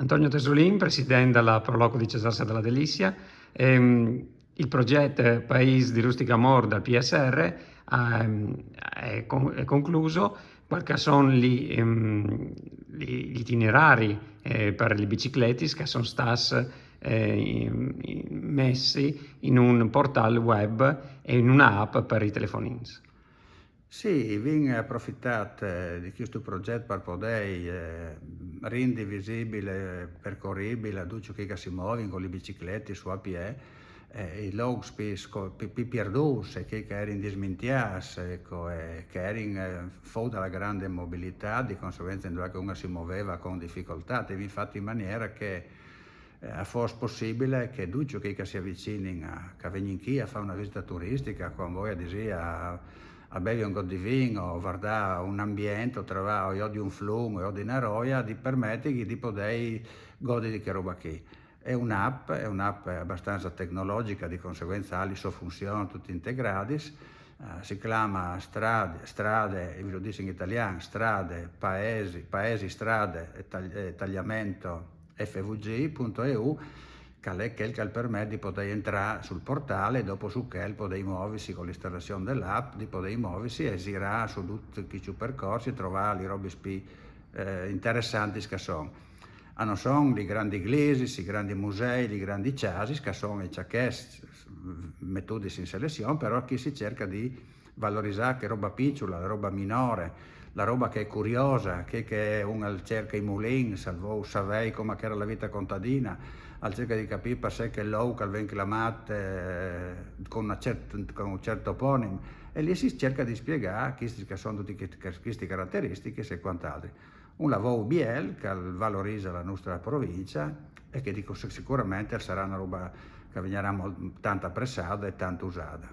Antonio Tesolin, presidente della Proloco di Cesarsa della Delizia. Il progetto País di Rustica Amor del PSR è concluso. Quali sono gli itinerari per le biciclette che sono stati messi in un portale web e in un'app per i telefonini? Sì, abbiamo approfittato di questo progetto per poter rendere visibile, percorribile a tutti che si muovono con le biciclette su a piedi, i luoghi più perduti, che erano dismentiati, ecco, che erano fuori dalla grande mobilità, di conseguenza in cui uno si muoveva con difficoltà, e infatti in maniera che fosse possibile che tutti che si avvicinino, che vengono qui a fare una visita turistica con voi a bere un po' di vino, o guardare un ambiente, o trovare o di un fiume o di una roia, di permettergli di poter godere di che roba qui. È un'app abbastanza tecnologica, di conseguenza ha le sue funzioni tutte integrate. Si chiama strade, vi lo dico in italiano, strade, paesi, strade, tagliamento fvg.eu, che permette di poter entrare sul portale e dopo su che poter muoversi con l'installazione dell'app, di poter muoversi e girare su tutti i percorsi e trovare le robe più interessanti che sono. Non sono i grandi iglesi, i grandi musei, i grandi casi, che sono i ciacchesti, metodi in selezione, però qui si cerca di valorizzare che roba picciola, la roba minore, la roba che è curiosa, che uno cerca i mulini, salvo sapere come era la vita contadina, al cerca di capire per sé che local viene chiamato con un certo toponimo, e lì si cerca di spiegare queste che sono tutte queste caratteristiche e quant'altro. Un lavoro BL che valorizza la nostra provincia e che dico sicuramente sarà una roba che verrà tanto apprezzata e tanto usata.